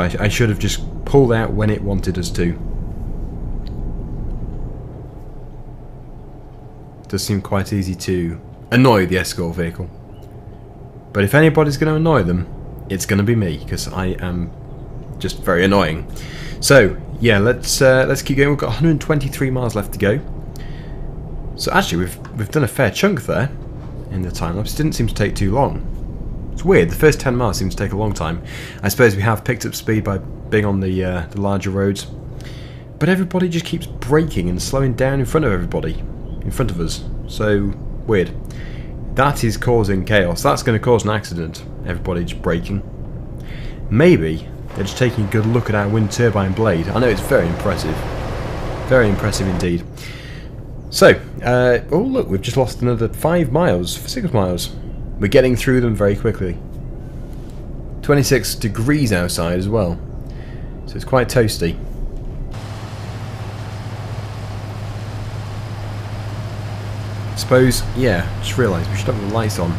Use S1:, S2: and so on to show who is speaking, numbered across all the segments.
S1: I should have just pulled out when it wanted us to. It does seem quite easy to annoy the escort vehicle. But if anybody's going to annoy them, it's going to be me, because I am just very annoying. So, yeah, let's keep going. We've got 123 miles left to go. So actually, we've done a fair chunk there in the time lapse. It didn't seem to take too long. It's weird. The first 10 miles seems to take a long time. I suppose we have picked up speed by being on the larger roads, but everybody just keeps braking and slowing down in front of everybody, in front of us. So weird. That is causing chaos. That's going to cause an accident. Everybody just braking. Maybe they're just taking a good look at our wind turbine blade. I know it's very impressive. Very impressive indeed. So, oh look, we've just lost another 5 miles, 6 miles. We're getting through them very quickly. 26 degrees outside as well, so it's quite toasty. I suppose, yeah, just realised we should have the lights on.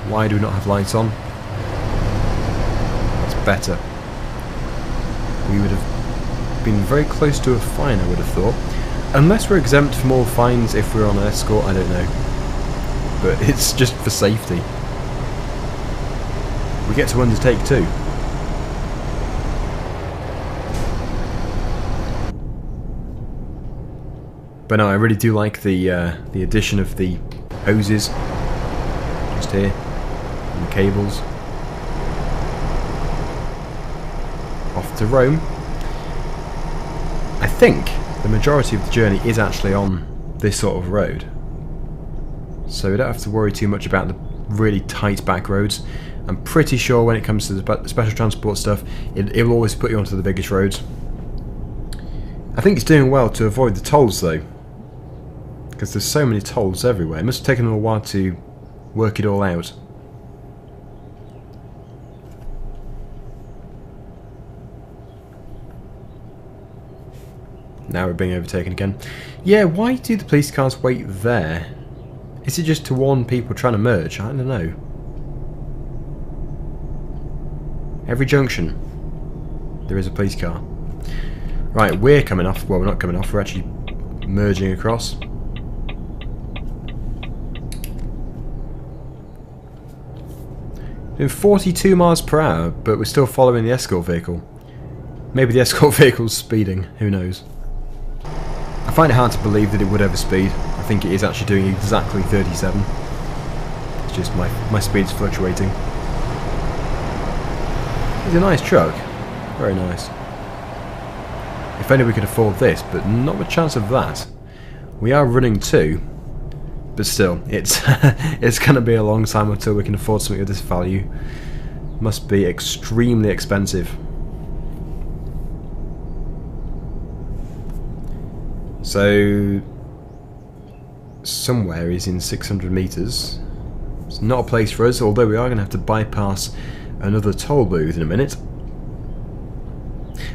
S1: Why do we not have lights on? That's better. We would have been very close to a fine, I would have thought. Unless we're exempt from all fines if we're on an escort, I don't know. But it's just for safety. We get to undertake too. But no, I really do like the addition of the hoses just here, and the cables. Off to Rome. I think the majority of the journey is actually on this sort of road, so we don't have to worry too much about the really tight back roads. I'm pretty sure when it comes to the special transport stuff, it will always put you onto the biggest roads. I think it's doing well to avoid the tolls though, because there's so many tolls everywhere. It must have taken them a while to work it all out. Now we're being overtaken again. Yeah, why do the police cars wait there? Is it just to warn people trying to merge? I don't know. Every junction, there is a police car. Right, we're coming off. Well, we're not coming off. We're actually merging across. Doing 42 miles per hour, but we're still following the escort vehicle. Maybe the escort vehicle's speeding. Who knows? I find it hard to believe that it would ever speed. I think it is actually doing exactly 37. It's just my speed's fluctuating. It's a nice truck. Very nice. If only we could afford this, but not a chance of that. We are running too, but still, it's it's going to be a long time until we can afford something of this value. Must be extremely expensive. So, somewhere is in 600 metres. It's not a place for us, although we are going to have to bypass another toll booth in a minute.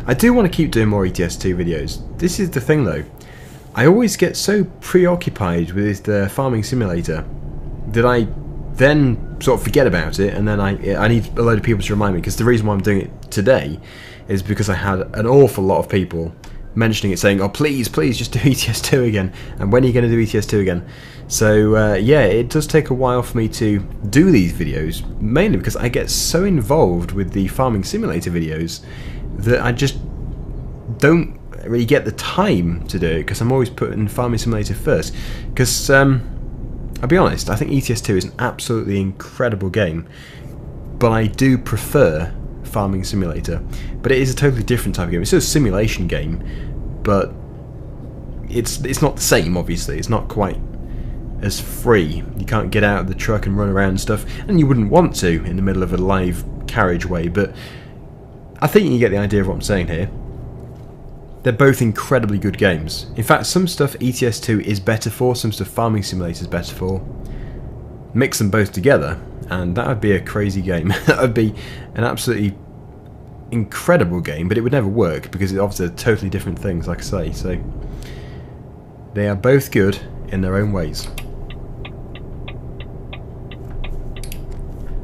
S1: I do want to keep doing more ETS2 videos. This is the thing though. I always get so preoccupied with the farming simulator that I then sort of forget about it, and then I need a load of people to remind me, because the reason why I'm doing it today is because I had an awful lot of people mentioning it, saying, oh please just do ETS2 again, and when are you going to do ETS2 again? So yeah, it does take a while for me to do these videos, mainly because I get so involved with the farming simulator videos that I just don't really get the time to do it, because I'm always putting farming simulator first. Because I'll be honest, I think ETS2 is an absolutely incredible game, but I do prefer farming simulator. But it is a totally different type of game. It's still a simulation game, but it's not the same, obviously. It's not quite as free. You can't get out of the truck and run around and stuff, and you wouldn't want to in the middle of a live carriageway, but I think you get the idea of what I'm saying here. They're both incredibly good games. In fact, some stuff ETS2 is better for, some stuff Farming Simulator is better for. Mix them both together, and that would be a crazy game. That would be an absolutely incredible game, but it would never work because it's obviously totally different things, like I say. So they are both good in their own ways.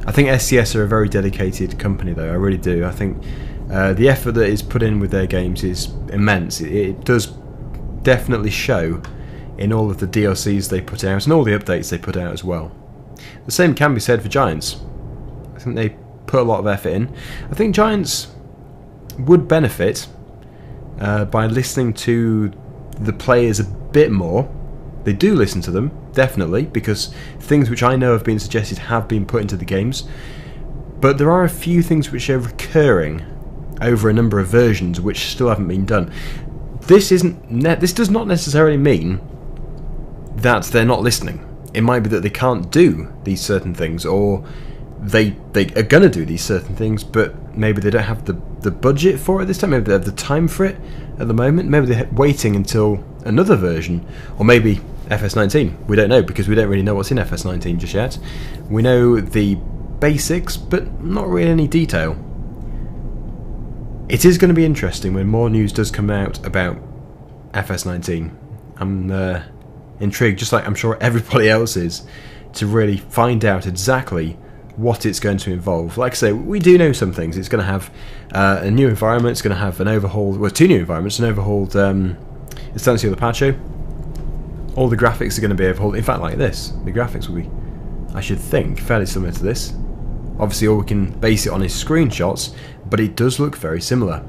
S1: I think SCS are a very dedicated company, though. I really do. I think the effort that is put in with their games is immense. It does definitely show in all of the DLCs they put out and all the updates they put out as well. The same can be said for Giants. I think they put a lot of effort in. I think Giants would benefit by listening to the players a bit more. They do listen to them, definitely, because things which I know have been suggested have been put into the games, but there are a few things which are recurring over a number of versions which still haven't been done. This does not necessarily mean that they're not listening. It might be that they can't do these certain things, or they are going to do these certain things, but maybe they don't have the budget for it this time, maybe they have the time for it at the moment, maybe they're waiting until another version, or maybe FS19. We don't know, because we don't really know what's in FS19 just yet. We know the basics, but not really any detail. It is going to be interesting when more news does come out about FS19. I'm intrigued, just like I'm sure everybody else is, to really find out exactly what it's going to involve. Like I say, we do know some things. It's going to have a new environment, it's going to have an overhauled, well, 2 new environments, an overhauled Estancia del Pacho. All the graphics are going to be overhauled. In fact, like this, the graphics will be, I should think, fairly similar to this. Obviously, all we can base it on is screenshots, but it does look very similar.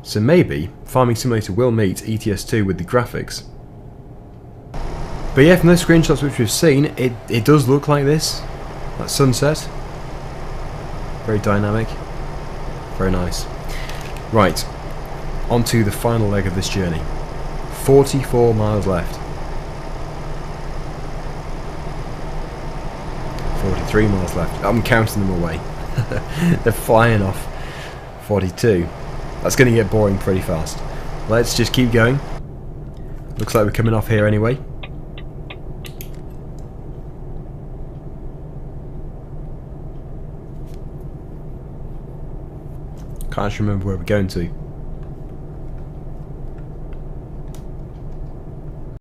S1: So maybe Farming Simulator will meet ETS2 with the graphics. But yeah, from those screenshots which we've seen, it does look like this. That sunset. Very dynamic. Very nice. Right, on to the final leg of this journey. 44 miles left. 43 miles left. I'm counting them away. They're flying off. 42. That's going to get boring pretty fast. Let's just keep going. Looks like we're coming off here anyway. Can't actually remember where we're going to.